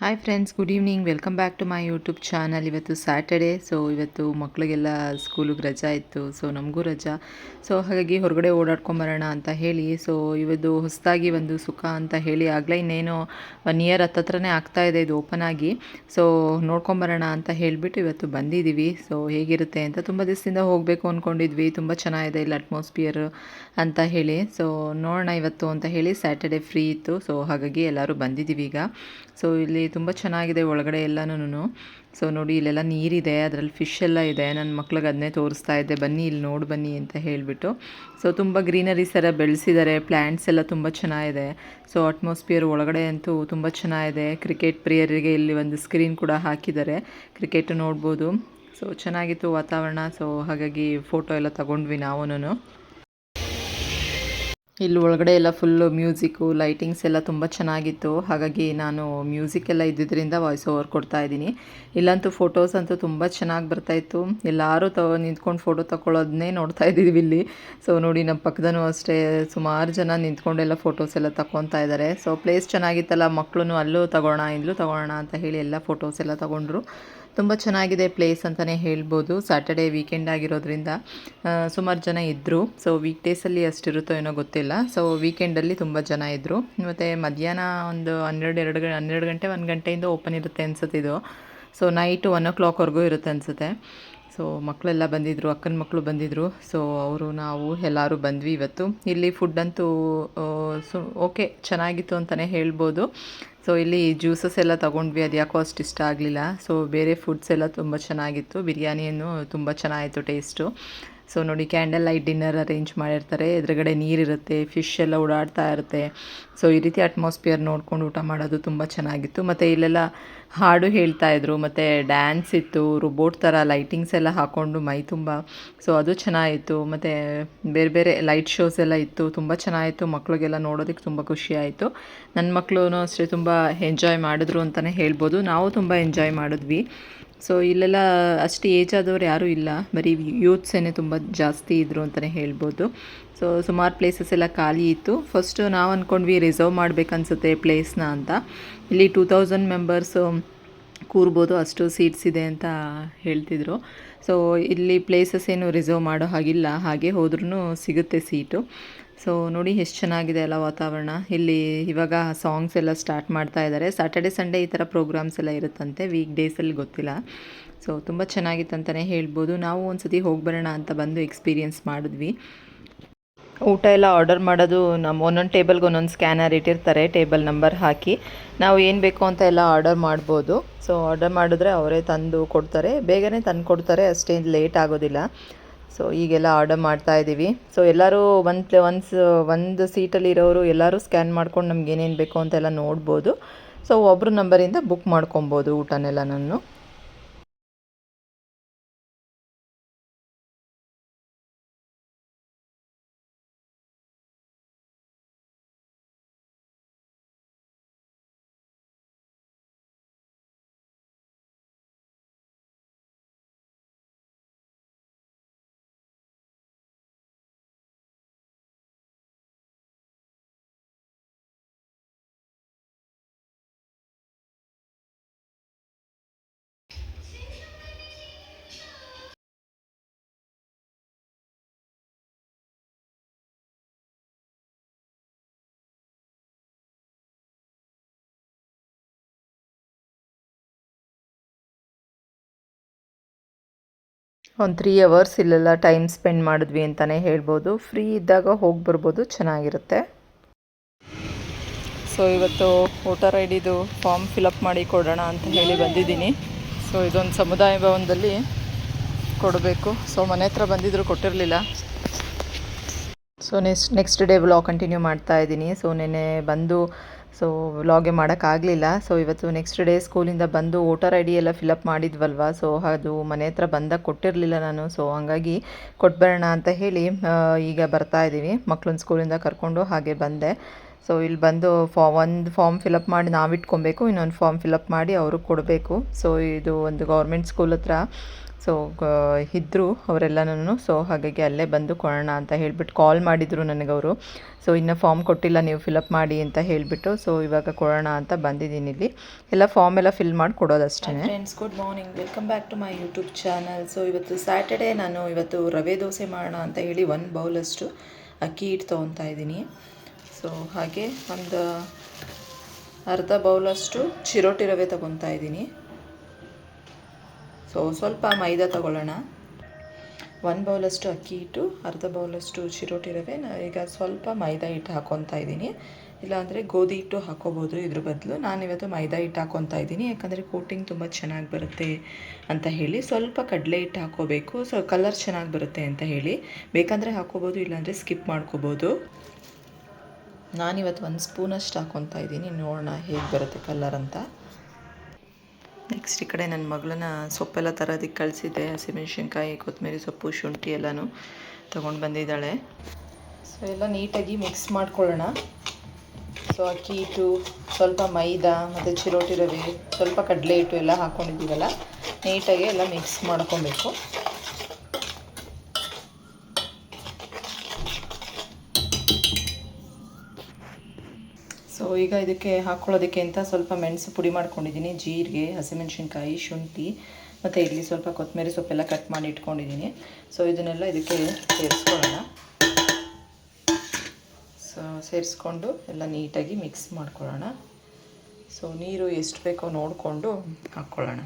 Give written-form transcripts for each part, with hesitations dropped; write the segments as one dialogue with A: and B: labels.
A: Hi friends, good evening. Welcome back to my YouTube channel. ಇವತ್ತು Saturday, so ಇವತ್ತು ಮಕ್ಕಳಿಗೆಲ್ಲ ಸ್ಕೂಲಿಗೆ ರಜಾ ಇತ್ತು, ಸೊ ನಮಗೂ ರಜಾ. ಸೊ ಹಾಗಾಗಿ ಹೊರಗಡೆ ಓಡಾಡ್ಕೊಂಬರೋಣ ಅಂತ ಹೇಳಿ, ಸೊ ಇವತ್ತು ಹೊಸದಾಗಿ ಒಂದು ಸುಖ ಅಂತ ಹೇಳಿ ಆಗಲೇ ಇನ್ನೇನು 1 ಇಯರ್ ಹತ್ತತ್ರನೇ ಆಗ್ತಾಯಿದೆ ಇದು ಓಪನ್ ಆಗಿ. ಸೊ ನೋಡ್ಕೊಂಬರೋಣ ಅಂತ ಹೇಳಿಬಿಟ್ಟು ಇವತ್ತು ಬಂದಿದ್ದೀವಿ. ಸೊ ಹೇಗಿರುತ್ತೆ ಅಂತ ತುಂಬ ದಿವಸದಿಂದ ಹೋಗಬೇಕು ಅಂದ್ಕೊಂಡಿದ್ವಿ. ತುಂಬ ಚೆನ್ನಾಗಿದೆ ಇಲ್ಲಿ ಅಟ್ಮಾಸ್ಫಿಯರ್ ಅಂತ ಹೇಳಿ. ಸೊ ನೋಡೋಣ ಇವತ್ತು ಅಂತ ಹೇಳಿ, ಸ್ಯಾಟರ್ಡೇ ಫ್ರೀ ಇತ್ತು. ಸೊ ಹಾಗಾಗಿ ಎಲ್ಲರೂ ಬಂದಿದ್ದೀವಿ ಈಗ. ಸೊ ಇಲ್ಲಿ ತುಂಬ ಚೆನ್ನಾಗಿದೆ ಒಳಗಡೆ ಎಲ್ಲನೂ. ಸೊ ನೋಡಿ, ಇಲ್ಲೆಲ್ಲ ನೀರಿದೆ, ಅದರಲ್ಲಿ ಫಿಶ್ ಎಲ್ಲ ಇದೆ. ನನ್ನ ಮಕ್ಳಿಗೆ ಅದನ್ನೇ ತೋರಿಸ್ತಾ ಇದ್ದೆ, ಬನ್ನಿ ಇಲ್ಲಿ ನೋಡಿ ಬನ್ನಿ ಅಂತ ಹೇಳಿಬಿಟ್ಟು. ಸೊ ತುಂಬ ಗ್ರೀನರೀಸ್ ಎಲ್ಲ ಬೆಳೆಸಿದ್ದಾರೆ, ಪ್ಲ್ಯಾಂಟ್ಸ್ ಎಲ್ಲ ತುಂಬ ಚೆನ್ನಾಗಿದೆ. ಸೊ ಅಟ್ಮಾಸ್ಫಿಯರ್ ಒಳಗಡೆ ಅಂತೂ ತುಂಬ ಚೆನ್ನಾಗಿದೆ. ಕ್ರಿಕೆಟ್ ಪ್ರಿಯರಿಗೆ ಇಲ್ಲಿ ಒಂದು ಸ್ಕ್ರೀನ್ ಕೂಡ ಹಾಕಿದ್ದಾರೆ, ಕ್ರಿಕೆಟ್ ನೋಡ್ಬೋದು. ಸೊ ಚೆನ್ನಾಗಿತ್ತು ವಾತಾವರಣ. ಸೊ ಹಾಗಾಗಿ ಫೋಟೋ ಎಲ್ಲ ತಗೊಂಡ್ವಿ ನಾವೂನು. ಇಲ್ಲಿ ಒಳಗಡೆ ಎಲ್ಲ ಫುಲ್ಲು ಮ್ಯೂಸಿಕ್ಕು, ಲೈಟಿಂಗ್ಸ್ ಎಲ್ಲ ತುಂಬ ಚೆನ್ನಾಗಿತ್ತು. ಹಾಗಾಗಿ ನಾನು ಮ್ಯೂಸಿಕ್ ಎಲ್ಲ ಇದ್ದಿದ್ದರಿಂದ ವಾಯ್ಸ್ ಓವರ್ ಕೊಡ್ತಾ ಇದ್ದೀನಿ. ಇಲ್ಲಂತೂ ಫೋಟೋಸ್ ಅಂತೂ ತುಂಬ ಚೆನ್ನಾಗಿ ಬರ್ತಾಯಿತ್ತು. ಎಲ್ಲರೂ ನಿಂತ್ಕೊಂಡು ಫೋಟೋ ತಗೊಳ್ಳೋದನ್ನೇ ನೋಡ್ತಾ ಇದ್ದೀವಿ ಇಲ್ಲಿ. ಸೊ ನೋಡಿ, ನಮ್ಮ ಪಕ್ಕದೂ ಅಷ್ಟೇ ಸುಮಾರು ಜನ ನಿಂತ್ಕೊಂಡೆಲ್ಲ ಫೋಟೋಸ್ ಎಲ್ಲ ತಗೊತಾ ಇದ್ದಾರೆ. ಸೊ ಪ್ಲೇಸ್ ಚೆನ್ನಾಗಿತ್ತಲ್ಲ, ಮಕ್ಕಳು ಅಲ್ಲೂ ತಗೊಳ್ಳೋಣ ಇಲ್ಲೂ ತಗೊಳ್ಳೋಣ ಅಂತ ಹೇಳಿ ಎಲ್ಲ ಫೋಟೋಸ್ ಎಲ್ಲ ತಗೊಂಡ್ರು. ತುಂಬ ಚೆನ್ನಾಗಿದೆ ಪ್ಲೇಸ್ ಅಂತಲೇ ಹೇಳ್ಬೋದು. ಸ್ಯಾಟರ್ಡೇ ವೀಕೆಂಡ್ ಆಗಿರೋದ್ರಿಂದ ಸುಮಾರು ಜನ ಇದ್ದರು. ಸೊ ವೀಕ್ ಡೇಸಲ್ಲಿ ಅಷ್ಟಿರುತ್ತೋ ಏನೋ ಗೊತ್ತಿಲ್ಲ. ಸೊ ವೀಕೆಂಡಲ್ಲಿ ತುಂಬ ಜನ ಇದ್ದರು. ಮತ್ತು ಮಧ್ಯಾಹ್ನ ಒಂದು 12 ಗಂಟೆ 1 ಗಂಟೆಯಿಂದ ಓಪನ್ ಇರುತ್ತೆ ಅನ್ಸುತ್ತೆ ಇದು. ಸೊ ನೈಟು 1 o'clockವರೆಗೂ ಇರುತ್ತೆ ಅನಿಸುತ್ತೆ. ಸೊ ಮಕ್ಕಳೆಲ್ಲ ಬಂದಿದ್ದರು, ಅಕ್ಕನ ಮಕ್ಕಳು ಬಂದಿದ್ದರು. ಸೊ ಅವರು ನಾವು ಎಲ್ಲರೂ ಬಂದ್ವಿ ಇವತ್ತು. ಇಲ್ಲಿ ಫುಡ್ ಅಂತೂ ಓಕೆ ಚೆನ್ನಾಗಿತ್ತು ಅಂತಲೇ ಹೇಳ್ಬೋದು. ಸೊ ಇಲ್ಲಿ ಜ್ಯೂಸಸ್ ಎಲ್ಲ ತೊಗೊಂಡ್ವಿ, ಅದು ಯಾಕೋ ಅಷ್ಟು ಇಷ್ಟ ಆಗಲಿಲ್ಲ. ಸೊ ಬೇರೆ ಫುಡ್ಸ್ ಎಲ್ಲ ತುಂಬ ಚೆನ್ನಾಗಿತ್ತು. ಬಿರಿಯಾನಿಯನ್ನು ತುಂಬ ಚೆನ್ನಾಗಿತ್ತು ಟೇಸ್ಟು. ಸೊ ನೋಡಿ, ಕ್ಯಾಂಡಲ್ ಲೈಟ್ ಡಿನ್ನರ್ ಅರೇಂಜ್ ಮಾಡಿರ್ತಾರೆ. ಎದುರುಗಡೆ ನೀರಿರುತ್ತೆ, ಫಿಶ್ ಎಲ್ಲ ಓಡಾಡ್ತಾ ಇರುತ್ತೆ. ಸೊ ಈ ರೀತಿ ಅಟ್ಮಾಸ್ಫಿಯರ್ ನೋಡ್ಕೊಂಡು ಊಟ ಮಾಡೋದು ತುಂಬ ಚೆನ್ನಾಗಿತ್ತು. ಮತ್ತು ಇಲ್ಲೆಲ್ಲ ಹಾಡು ಹೇಳ್ತಾಯಿದ್ರು, ಮತ್ತು ಡ್ಯಾನ್ಸ್ ಇತ್ತು, ರೋಬೋಟ್ ಥರ ಲೈಟಿಂಗ್ಸ್ ಎಲ್ಲ ಹಾಕ್ಕೊಂಡು ಮೈ ತುಂಬ. ಸೊ ಅದು ಚೆನ್ನಾಗಿತ್ತು. ಮತ್ತು ಬೇರೆ ಬೇರೆ ಲೈಟ್ ಶೋಸ್ ಎಲ್ಲ ಇತ್ತು, ತುಂಬ ಚೆನ್ನಾಗಿತ್ತು. ಮಕ್ಕಳಿಗೆಲ್ಲ ನೋಡೋದಕ್ಕೆ ತುಂಬ ಖುಷಿ ಆಯಿತು. ನನ್ನ ಮಕ್ಕಳು ಅಷ್ಟೇ ತುಂಬ ಎಂಜಾಯ್ ಮಾಡಿದ್ರು ಅಂತಲೇ ಹೇಳ್ಬೋದು. ನಾವು ತುಂಬ ಎಂಜಾಯ್ ಮಾಡಿದ್ವಿ. ಸೊ ಇಲ್ಲೆಲ್ಲ ಅಷ್ಟು ಏಜ್ ಆದವ್ರು ಯಾರೂ ಇಲ್ಲ, ಬರೀ ಯೂತ್ಸೇನೆ ತುಂಬ ಜಾಸ್ತಿ ಇದ್ದರು ಅಂತಲೇ ಹೇಳ್ಬೋದು. ಸೊ ಸುಮಾರು ಪ್ಲೇಸಸ್ ಎಲ್ಲ ಖಾಲಿ ಇತ್ತು. ಫಸ್ಟು ನಾವು ಅಂದ್ಕೊಂಡ್ವಿ ರಿಸರ್ವ್ ಮಾಡಬೇಕನ್ಸುತ್ತೆ ಪ್ಲೇಸ್ನ ಅಂತ. ಇಲ್ಲಿ 2000 ಮೆಂಬರ್ಸು ಕೂರ್ಬೋದು, ಅಷ್ಟು ಸೀಟ್ಸ್ ಇದೆ ಅಂತ ಹೇಳ್ತಿದ್ರು. ಸೊ ಇಲ್ಲಿ ಪ್ಲೇಸಸ್ ಏನು ರಿಸರ್ವ್ ಮಾಡೋ ಹಾಗಿಲ್ಲ, ಹಾಗೆ ಹೋದ್ರೂ ಸಿಗುತ್ತೆ ಸೀಟು. ಸೊ ನೋಡಿ ಎಷ್ಟು ಚೆನ್ನಾಗಿದೆ ಅಲ್ಲ ವಾತಾವರಣ. ಇಲ್ಲಿ ಇವಾಗ ಸಾಂಗ್ಸ್ ಎಲ್ಲ ಸ್ಟಾರ್ಟ್ ಮಾಡ್ತಾ ಇದ್ದಾರೆ. ಸ್ಯಾಟರ್ಡೆ ಸಂಡೇ ಈ ಥರ ಪ್ರೋಗ್ರಾಮ್ಸ್ ಎಲ್ಲ ಇರುತ್ತಂತೆ, ವೀಕ್ ಡೇಸಲ್ಲಿ ಗೊತ್ತಿಲ್ಲ. ಸೊ ತುಂಬ ಚೆನ್ನಾಗಿತ್ತು ಅಂತಲೇ ಹೇಳ್ಬೋದು. ನಾವು ಒಂದು ಸತಿ ಹೋಗಿ ಬರೋಣ ಅಂತ ಬಂದು ಎಕ್ಸ್ಪೀರಿಯೆನ್ಸ್ ಮಾಡಿದ್ವಿ. ಊಟ ಎಲ್ಲ ಆರ್ಡರ್ ಮಾಡೋದು, ನಮ್ಮ ಒಂದೊಂದು ಟೇಬಲ್ಗೆ ಒಂದೊಂದು ಸ್ಕ್ಯಾನರ್ ಇಟ್ಟಿರ್ತಾರೆ, ಟೇಬಲ್ ನಂಬರ್ ಹಾಕಿ ನಾವು ಏನು ಬೇಕು ಅಂತ ಎಲ್ಲ ಆರ್ಡರ್ ಮಾಡ್ಬೋದು. ಸೊ ಆರ್ಡರ್ ಮಾಡಿದ್ರೆ ಅವರೇ ತಂದು ಕೊಡ್ತಾರೆ, ಬೇಗನೆ ತಂದು ಕೊಡ್ತಾರೆ, ಅಷ್ಟೇನು ಲೇಟ್ ಆಗೋದಿಲ್ಲ. ಸೊ ಈಗೆಲ್ಲ ಆರ್ಡರ್ ಮಾಡ್ತಾ ಇದ್ದೀವಿ. ಸೊ ಎಲ್ಲರೂ ಒಂದು ಸೀಟಲ್ಲಿ ಇರೋರು ಎಲ್ಲರೂ ಸ್ಕ್ಯಾನ್ ಮಾಡ್ಕೊಂಡು ನಮ್ಗೆ ಏನೇನು ಬೇಕು ಅಂತೆಲ್ಲ ನೋಡ್ಬೋದು. ಸೊ ಒಬ್ಬರು ನಂಬರಿಂದ ಬುಕ್ ಮಾಡ್ಕೊಬೋದು ಊಟನೆಲ್ಲನೂ. ಒಂದು 3 ಅವರ್ಸ್ ಇಲ್ಲೆಲ್ಲ ಟೈಮ್ ಸ್ಪೆಂಡ್ ಮಾಡಿದ್ವಿ ಅಂತಲೇ ಹೇಳ್ಬೋದು. ಫ್ರೀ ಇದ್ದಾಗ ಹೋಗಿ ಬರ್ಬೋದು, ಚೆನ್ನಾಗಿರುತ್ತೆ. ಸೊ ಇವತ್ತು ವೋಟರ್ ಐ ಡಿದು ಫಾರ್ಮ್ ಫಿಲಪ್ ಮಾಡಿ ಕೊಡೋಣ ಅಂತ ಹೇಳಿ ಬಂದಿದ್ದೀನಿ. ಸೊ ಇದೊಂದು ಸಮುದಾಯ ಭವನದಲ್ಲಿ ಕೊಡಬೇಕು. ಸೊ ಮನೆ ಹತ್ರ ಬಂದಿದ್ದರು, ಕೊಟ್ಟಿರಲಿಲ್ಲ. So next day vlog continue ಮಾಡ್ತಾ ಇದ್ದೀನಿ. ಸೊ ನೆನ್ನೆ ಬಂದು ಸೊ ವ್ಲಾಗೆ ಮಾಡೋಕ್ಕಾಗಲಿಲ್ಲ. ಸೊ ಇವತ್ತು ನೆಕ್ಸ್ಟ್ ಡೇ ಸ್ಕೂಲಿಂದ ಬಂದು ವೋಟರ್ ಐ ಡಿ ಎಲ್ಲ ಫಿಲಪ್ ಮಾಡಿದ್ವಲ್ವ. ಸೊ ಅದು ಮನೆ ಹತ್ರ ಬಂದಾಗ ಕೊಟ್ಟಿರಲಿಲ್ಲ ನಾನು. ಸೊ ಹಂಗಾಗಿ ಕೊಟ್ಬರೋಣ ಅಂತ ಹೇಳಿ ಈಗ ಬರ್ತಾ ಇದ್ದೀವಿ. ಮಕ್ಕಳನ್ನ ಸ್ಕೂಲಿಂದ ಕರ್ಕೊಂಡು ಹಾಗೆ ಬಂದೆ. ಸೊ ಇಲ್ಲಿ ಬಂದು ಒಂದು ಫಾರ್ಮ್ ಫಿಲಪ್ ಮಾಡಿ ನಾವು ಇಟ್ಕೊಬೇಕು, ಇನ್ನೊಂದು ಫಾರ್ಮ್ ಫಿಲಪ್ ಮಾಡಿ ಅವ್ರಿಗೆ ಕೊಡಬೇಕು. ಸೊ ಇದು ಒಂದು ಗೌರ್ಮೆಂಟ್ ಸ್ಕೂಲ್ ಹತ್ರ ಸೊ ಇದ್ದರು ಅವರೆಲ್ಲನೂ. ಸೊ ಹಾಗಾಗಿ ಅಲ್ಲೇ ಬಂದು ಕೊಡೋಣ ಅಂತ ಹೇಳಿಬಿಟ್ಟು ಕಾಲ್ ಮಾಡಿದರು ನನಗವರು. ಸೊ ಇನ್ನು ಫಾರ್ಮ್ ಕೊಟ್ಟಿಲ್ಲ, ನೀವು ಫಿಲಪ್ ಮಾಡಿ ಅಂತ ಹೇಳಿಬಿಟ್ಟು. ಸೊ ಇವಾಗ ಕೊಡೋಣ ಅಂತ ಬಂದಿದ್ದೀನಿ. ಇಲ್ಲಿ ಎಲ್ಲ ಫಾರ್ಮ್ ಎಲ್ಲ ಫಿಲ್ ಮಾಡಿ ಕೊಡೋದಷ್ಟೇ. Friends, good morning, welcome back to my YouTube channel. So ಇವತ್ತು ಸ್ಯಾಟರ್ಡೇ, ನಾನು ಇವತ್ತು ರವೆ ದೋಸೆ ಮಾಡೋಣ ಅಂತ ಹೇಳಿ 1 ಬೌಲಷ್ಟು ಅಕ್ಕಿ ಹಿಟ್ಟು ತೊಗೊತಾ ಇದ್ದೀನಿ. ಸೊ ಹಾಗೆ ಒಂದು ಅರ್ಧ ಬೌಲಷ್ಟು ಚಿರೋಟಿ ರವೆ ತೊಗೊತಾ ಇದ್ದೀನಿ. ಸೊ ಸ್ವಲ್ಪ ಮೈದಾ ತೊಗೊಳ್ಳೋಣ. 1 ಬೌಲಷ್ಟು ಅಕ್ಕಿ ಹಿಟ್ಟು, ಅರ್ಧ ಬೌಲಷ್ಟು ಚಿರೋಟಿ ರವೆ. ಈಗ ಸ್ವಲ್ಪ ಮೈದಾ ಹಿಟ್ಟು ಹಾಕ್ಕೊತಾ ಇದ್ದೀನಿ. ಇಲ್ಲಾಂದರೆ ಗೋಧಿ ಹಿಟ್ಟು ಹಾಕ್ಕೋಬೋದು ಇದ್ರ ಬದಲು. ನಾನಿವತ್ತು ಮೈದಾ ಹಿಟ್ಟು ಹಾಕ್ಕೊತಾ ಇದ್ದೀನಿ, ಯಾಕಂದರೆ ಕೋಟಿಂಗ್ ತುಂಬ ಚೆನ್ನಾಗಿ ಬರುತ್ತೆ ಅಂತ ಹೇಳಿ. ಸ್ವಲ್ಪ ಕಡಲೆ ಹಿಟ್ಟು ಹಾಕ್ಕೋಬೇಕು, ಸೊ ಕಲರ್ ಚೆನ್ನಾಗಿ ಬರುತ್ತೆ ಅಂತ ಹೇಳಿ. ಬೇಕಂದರೆ ಹಾಕ್ಕೋಬೋದು, ಇಲ್ಲಾಂದರೆ ಸ್ಕಿಪ್ ಮಾಡ್ಕೋಬೋದು. ನಾನಿವತ್ತು 1 ಸ್ಪೂನಷ್ಟು ಹಾಕ್ಕೊತಾ ಇದ್ದೀನಿ, ನೋಡೋಣ ಹೇಗೆ ಬರುತ್ತೆ ಕಲರ್ ಅಂತ. ನೆಕ್ಸ್ಟ್ ಈ ಕಡೆ ನನ್ನ ಮಗಳನ್ನ ಸೊಪ್ಪೆಲ್ಲ ತರೋದಕ್ಕೆ ಕಳಿಸಿದ್ದೆ. ಹಸಿಮೆಣ್ಸಿನ್ಕಾಯಿ, ಕೊತ್ತಂಬರಿ ಸೊಪ್ಪು, ಶುಂಠಿ ಎಲ್ಲನೂ ತೊಗೊಂಡು ಬಂದಿದ್ದಾಳೆ. ಸೊ ಎಲ್ಲ ನೀಟಾಗಿ ಮಿಕ್ಸ್ ಮಾಡ್ಕೊಳ್ಳೋಣ. ಸೊ ಅಕ್ಕಿ ಹಿಟ್ಟು, ಸ್ವಲ್ಪ ಮೈದಾ ಮತ್ತು ಚಿರೋಟಿ ರವೆ, ಸ್ವಲ್ಪ ಕಡಲೆ ಹಿಟ್ಟು ಎಲ್ಲ ಹಾಕ್ಕೊಂಡಿದ್ದೀವಲ್ಲ, ನೀಟಾಗಿ ಎಲ್ಲ ಮಿಕ್ಸ್ ಮಾಡ್ಕೊಬೇಕು. ಸೊ ಈಗ ಇದಕ್ಕೆ ಹಾಕ್ಕೊಳ್ಳೋದಕ್ಕೆ ಅಂತ ಸ್ವಲ್ಪ ಮೆಣಸು ಪುಡಿ ಮಾಡ್ಕೊಂಡಿದ್ದೀನಿ, ಜೀರಿಗೆ, ಹಸಿಮೆಣ್ಸಿನ್ಕಾಯಿ, ಶುಂಠಿ ಮತ್ತು ಇಲ್ಲಿ ಸ್ವಲ್ಪ ಕೊತ್ತಂಬರಿ ಸೊಪ್ಪೆಲ್ಲ ಕಟ್ ಮಾಡಿ ಇಟ್ಕೊಂಡಿದ್ದೀನಿ. ಸೊ ಇದನ್ನೆಲ್ಲ ಇದಕ್ಕೆ ಸೇರಿಸ್ಕೊಳ್ಳೋಣ. ಸೊ ಸೇರಿಸ್ಕೊಂಡು ಎಲ್ಲ ನೀಟಾಗಿ ಮಿಕ್ಸ್ ಮಾಡ್ಕೊಳ್ಳೋಣ. ಸೊ ನೀರು ಎಷ್ಟು ಬೇಕೋ ನೋಡಿಕೊಂಡು ಹಾಕ್ಕೊಳ್ಳೋಣ.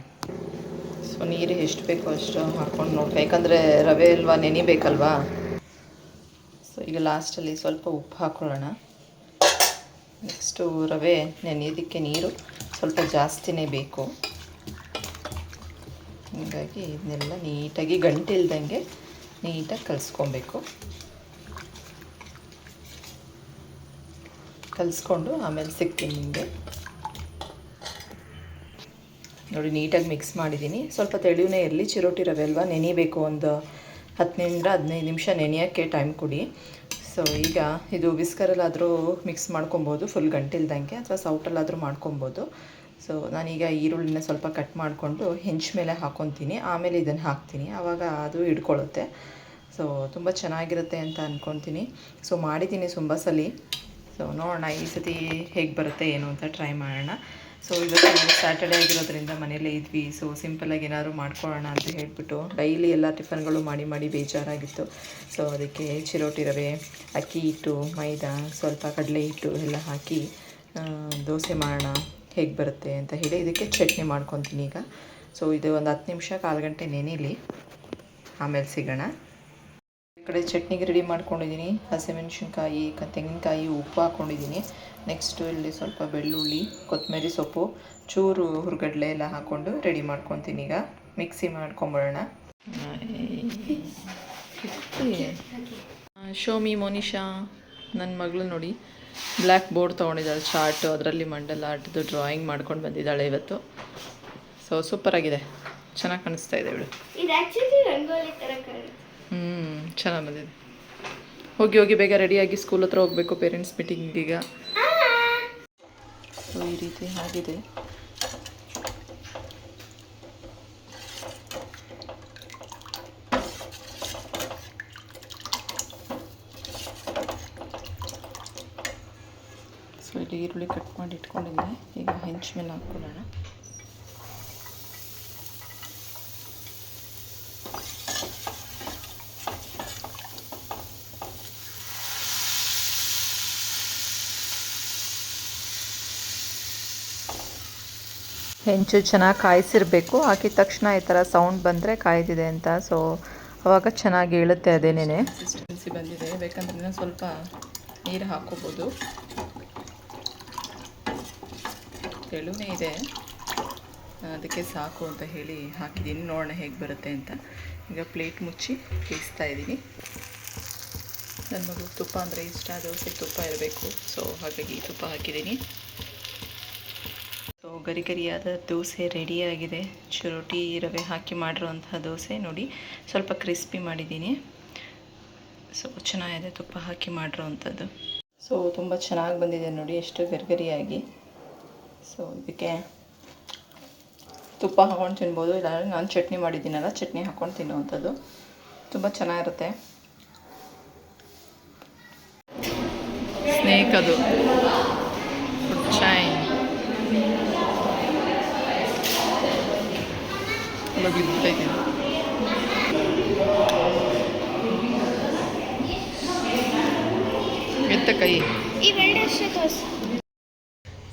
A: ಸೊ ನೀರು ಎಷ್ಟು ಬೇಕೋ ಅಷ್ಟು ಹಾಕ್ಕೊಂಡು ನೋಡ್ಬೇಕು, ಯಾಕಂದರೆ ರವೆ ಅಲ್ವಾ, ನೆನಿಬೇಕಲ್ವಾ. ಸೊ ಈಗ ಲಾಸ್ಟಲ್ಲಿ ಸ್ವಲ್ಪ ಉಪ್ಪು ಹಾಕ್ಕೊಳ್ಳೋಣ. ನೆಕ್ಸ್ಟು ರವೆ ನೆನೆಯೋದಕ್ಕೆ ನೀರು ಸ್ವಲ್ಪ ಜಾಸ್ತಿನೇ ಬೇಕು. ಹೀಗಾಗಿ ಇದನ್ನೆಲ್ಲ ನೀಟಾಗಿ ಗಂಟಿಲ್ದಂಗೆ ನೀಟಾಗಿ ಕಲಿಸ್ಕೊಬೇಕು. ಕಲಿಸ್ಕೊಂಡು ಆಮೇಲೆ ಸಿಗ್ತೀನಿ ನಿಮಗೆ. ನೋಡಿ, ನೀಟಾಗಿ ಮಿಕ್ಸ್ ಮಾಡಿದ್ದೀನಿ. ಸ್ವಲ್ಪ ತೆಳುವೇ ಇರಲಿ, ಚಿರೋಟಿ ರವೆ ಅಲ್ವಾ, ನೆನಿಬೇಕು. ಒಂದು 10-15 ನಿಮಿಷ ನೆನೆಯೋಕ್ಕೆ ಟೈಮ್ ಕೊಡಿ. ಸೊ ಈಗ ಇದು ವಿಸ್ಕರಲ್ಲಾದರೂ ಮಿಕ್ಸ್ ಮಾಡ್ಕೊಬೋದು, ಫುಲ್ ಗಂಟಿಲ್ದಂಗೆ, ಅಥವಾ ಸೌಟಲ್ಲಾದರೂ ಮಾಡ್ಕೊಬೋದು. ಸೊ ನಾನೀಗ ಈರುಳ್ಳಿನ ಸ್ವಲ್ಪ ಕಟ್ ಮಾಡಿಕೊಂಡು ಹೆಂಚು ಮೇಲೆ ಹಾಕ್ಕೊತೀನಿ, ಆಮೇಲೆ ಇದನ್ನು ಹಾಕ್ತೀನಿ, ಆವಾಗ ಅದು ಹಿಡ್ಕೊಳ್ಳುತ್ತೆ. ಸೊ ತುಂಬ ಚೆನ್ನಾಗಿರುತ್ತೆ ಅಂತ ಅಂದ್ಕೊತೀನಿ. ಸೊ ಮಾಡಿದ್ದೀನಿ ತುಂಬ ಸಲ. ಸೊ ನೋಡೋಣ ಈ ಸತಿ ಹೇಗೆ ಬರುತ್ತೆ ಏನು ಅಂತ ಟ್ರೈ ಮಾಡೋಣ. ಸೊ ಇವತ್ತು ಸ್ಯಾಟರ್ಡೇ ಆಗಿರೋದ್ರಿಂದ ಮನೇಲೇ ಇದ್ವಿ. ಸೊ ಸಿಂಪಲ್ಲಾಗಿ ಏನಾದರೂ ಮಾಡ್ಕೊಳ್ಳೋಣ ಅಂತ ಹೇಳಿಬಿಟ್ಟು, ಡೈಲಿ ಎಲ್ಲ ಟಿಫನ್ಗಳು ಮಾಡಿ ಬೇಜಾರಾಗಿತ್ತು. ಸೊ ಅದಕ್ಕೆ ಚಿರೋಟಿ ರವೆ, ಅಕ್ಕಿ ಹಿಟ್ಟು, ಮೈದಾ, ಸ್ವಲ್ಪ ಕಡಲೆ ಹಿಟ್ಟು ಎಲ್ಲ ಹಾಕಿ ದೋಸೆ ಮಾಡೋಣ ಹೇಗೆ ಬರುತ್ತೆ ಅಂತ ಹೇಳಿ ಇದಕ್ಕೆ ಚಟ್ನಿ ಮಾಡ್ಕೊತೀನಿ ಈಗ. ಸೊ ಇದು ಒಂದು 10 ನಿಮಿಷ, 1/4 ಗಂಟೆ ನೆನೆಯಲಿ, ಆಮೇಲೆ ಸಿಗೋಣ. ಈ ಕಡೆ ಚಟ್ನಿಗೆ ರೆಡಿ ಮಾಡ್ಕೊಂಡಿದ್ದೀನಿ. ಹಸಿಮೆಣ್ಸಿನ್ಕಾಯಿ, ತೆಂಗಿನಕಾಯಿ, ಉಪ್ಪು ಹಾಕ್ಕೊಂಡಿದ್ದೀನಿ. ನೆಕ್ಸ್ಟು ಇಲ್ಲಿ ಸ್ವಲ್ಪ ಬೆಳ್ಳುಳ್ಳಿ, ಕೊತ್ತಂಬರಿ ಸೊಪ್ಪು, ಚೂರು ಹುರ್ಗಡ್ಲೆ ಎಲ್ಲ ಹಾಕ್ಕೊಂಡು ರೆಡಿ ಮಾಡ್ಕೊತೀನಿ. ಈಗ ಮಿಕ್ಸಿ ಮಾಡ್ಕೊಂಬಿಡೋಣ. ಶೋಮಿ ಮೋನಿಶಾ, ನನ್ನ ಮಗಳು ನೋಡಿ, ಬ್ಲ್ಯಾಕ್ ಬೋರ್ಡ್ ತೊಗೊಂಡಿದ್ದಾಳೆ, ಚಾರ್ಟು, ಅದರಲ್ಲಿ ಮಂಡಲ ಆರ್ಟ್ದು ಡ್ರಾಯಿಂಗ್ ಮಾಡ್ಕೊಂಡು ಬಂದಿದ್ದಾಳೆ ಇವತ್ತು. ಸೊ ಸೂಪರಾಗಿದೆ, ಚೆನ್ನಾಗಿ ಕಾಣಿಸ್ತಾ ಇದೆ ಇವಳು. ಚೆನ್ನಾಗಿ ಬಂದಿದೆ. ಹೋಗಿ ಬೇಗ ರೆಡಿಯಾಗಿ ಸ್ಕೂಲ್ ಹತ್ರ ಹೋಗಬೇಕು, ಪೇರೆಂಟ್ಸ್ ಮೀಟಿಂಗಿಗ. ಸೊ ಈ ರೀತಿ ಆಗಿದೆ. ಸೊ ಇಲ್ಲಿ ಈರುಳ್ಳಿ ಕಟ್ ಮಾಡಿ ಇಟ್ಕೊಂಡಿದ್ದೆ, ಈಗ ಹೆಂಚು ಮೇಲೆ ಹಾಕ್ಕೊಳ್ಳೋಣ. ಹೆಂಚು ಚೆನ್ನಾಗಿ ಕಾಯಿಸಿರಬೇಕು. ಹಾಕಿದ ತಕ್ಷಣ ಈ ಥರ ಸೌಂಡ್ ಬಂದರೆ ಕಾಯ್ದಿದೆ ಅಂತ. ಸೊ ಆವಾಗ ಚೆನ್ನಾಗಿ ಹೇಳುತ್ತೆ. ಅದೇನೇ ಕನ್ಸಿಸ್ಟೆನ್ಸಿ ಬಂದಿದೆ. ಬೇಕಂದ್ರೆ ಸ್ವಲ್ಪ ನೀರು ಹಾಕ್ಕೋಬೋದು, ತೆಳುವೇ ಇದೆ, ಅದಕ್ಕೆ ಸಾಕು ಅಂತ ಹೇಳಿ ಹಾಕಿದ್ದೀನಿ. ನೋಡೋಣ ಹೇಗೆ ಬರುತ್ತೆ ಅಂತ. ಈಗ ಪ್ಲೇಟ್ ಮುಚ್ಚಿ ಬೇಯಿಸ್ತಾ ಇದ್ದೀನಿ. ನನ್ನ ಮಗು ತುಪ್ಪ ಅಂದರೆ ಇಷ್ಟ, ದೋಸೆಗೆ ತುಪ್ಪ ಇರಬೇಕು. ಸೊ ಹಾಗಾಗಿ ತುಪ್ಪ ಹಾಕಿದ್ದೀನಿ. ಸೊ ಗರಿಗರಿಯಾದ ದೋಸೆ ರೆಡಿಯಾಗಿದೆ. ಚಿರೋಟಿ ರವೆ ಹಾಕಿ ಮಾಡಿರೋಂಥ ದೋಸೆ ನೋಡಿ, ಸ್ವಲ್ಪ ಕ್ರಿಸ್ಪಿ ಮಾಡಿದ್ದೀನಿ. ಸೊ ಚೆನ್ನಾಗಿದೆ ತುಪ್ಪ ಹಾಕಿ ಮಾಡಿರೋವಂಥದ್ದು. ಸೊ ತುಂಬ ಚೆನ್ನಾಗಿ ಬಂದಿದೆ ನೋಡಿ, ಎಷ್ಟು ಗರಿಗರಿಯಾಗಿ. ಸೊ ಇದಕ್ಕೆ ತುಪ್ಪ ಹಾಕ್ಕೊಂಡು ತಿನ್ಬೋದು, ಇಲ್ಲಾಂದರೆ ನಾನು ಚಟ್ನಿ ಮಾಡಿದ್ದೀನಲ್ಲ ಚಟ್ನಿ ಹಾಕ್ಕೊಂಡು ತಿನ್ನುವಂಥದ್ದು ತುಂಬ ಚೆನ್ನಾಗಿರುತ್ತೆ. ಸ್ನೇಕ್ ಅದು ಫುಡ್ ಚೈನ್ ಎಲ್ಲ ಬಿದ್ದೈತೆ. ಎತ್ತ ಕೈ.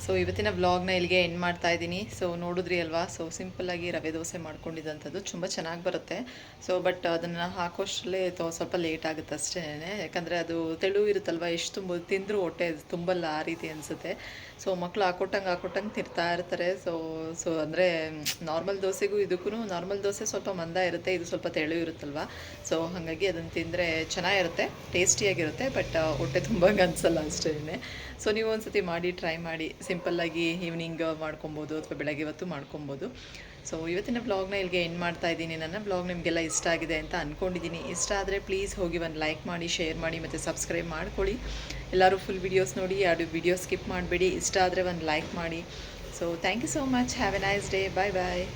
A: ಸೊ ಇವತ್ತಿನ ವ್ಲಾಗ್ನ ಇಲ್ಲಿಗೆ ಎಂಡ್ ಮಾಡ್ತಾ ಇದ್ದೀನಿ. ಸೊ ನೋಡಿದ್ರಿ ಅಲ್ವಾ, ಸೊ ಸಿಂಪಲ್ಲಾಗಿ ರವೆ ದೋಸೆ ಮಾಡ್ಕೊಂಡಿದ್ದಂಥದ್ದು ತುಂಬ ಚೆನ್ನಾಗಿ ಬರುತ್ತೆ. ಸೊ ಬಟ್ ಅದನ್ನು ಹಾಕೋಷ್ಟರಲ್ಲೇ ಸ್ವಲ್ಪ ಲೇಟ್ ಆಗುತ್ತೆ ಅಷ್ಟೇ, ಯಾಕಂದರೆ ಅದು ತೆಳು ಇರುತ್ತಲ್ವ, ಎಷ್ಟು ತಿಂದರೂ ಹೊಟ್ಟೆ ತುಂಬಲ್ಲ ಆ ರೀತಿ ಅನಿಸುತ್ತೆ. ಸೊ ಮಕ್ಕಳು ಹಾಕೊಟ್ಟಂಗೆ ತಿರ್ತಾ ಇರ್ತಾರೆ. ಸೊ ಅಂದರೆ ನಾರ್ಮಲ್ ದೋಸೆಗೂ ಇದಕ್ಕೂ ನಾರ್ಮಲ್ ದೋಸೆ ಸ್ವಲ್ಪ ಮಂದ ಇರುತ್ತೆ, ಇದು ಸ್ವಲ್ಪ ತೆಳು ಇರುತ್ತಲ್ವ. ಸೊ ಹಾಗಾಗಿ ಅದನ್ನು ತಿಂದರೆ ಚೆನ್ನಾಗಿರುತ್ತೆ, ಟೇಸ್ಟಿಯಾಗಿರುತ್ತೆ, ಬಟ್ ಹೊಟ್ಟೆ ತುಂಬಂಗೆ ಅನಿಸಲ್ಲ ಅಷ್ಟೇ. ಸೊ ನೀವು ಒಂದು ಸತಿ ಮಾಡಿ ಟ್ರೈ ಮಾಡಿ, ಸಿಂಪಲ್ಲಾಗಿ ಈವ್ನಿಂಗ್ ಮಾಡ್ಕೊಬೋದು ಅಥವಾ ಬೆಳಗ್ಗೆ ಹೊತ್ತು ಮಾಡ್ಕೊಬೋದು. ಸೊ ಇವತ್ತಿನ ಬ್ಲಾಗ್ನ ಇಲ್ಲಿಗೆ ಎಂಡ್ ಮಾಡ್ತಾ ಇದ್ದೀನಿ. ನನ್ನ ಬ್ಲಾಗ್ ನಿಮಗೆಲ್ಲ ಇಷ್ಟ ಆಗಿದೆ ಅಂತ ಅಂದ್ಕೊಂಡಿದ್ದೀನಿ. ಇಷ್ಟ ಆದರೆ ಪ್ಲೀಸ್ ಹೋಗಿ ಒಂದು ಲೈಕ್ ಮಾಡಿ, ಶೇರ್ ಮಾಡಿ ಮತ್ತು ಸಬ್ಸ್ಕ್ರೈಬ್ ಮಾಡ್ಕೊಳ್ಳಿ. ಎಲ್ಲರೂ ಫುಲ್ ವೀಡಿಯೋಸ್ ನೋಡಿ, ಯಾರು ವೀಡಿಯೋ ಸ್ಕಿಪ್ ಮಾಡಬೇಡಿ. ಇಷ್ಟ ಆದರೆ ಒಂದು ಲೈಕ್ ಮಾಡಿ. So thank you so much. Have a nice day. Bye bye.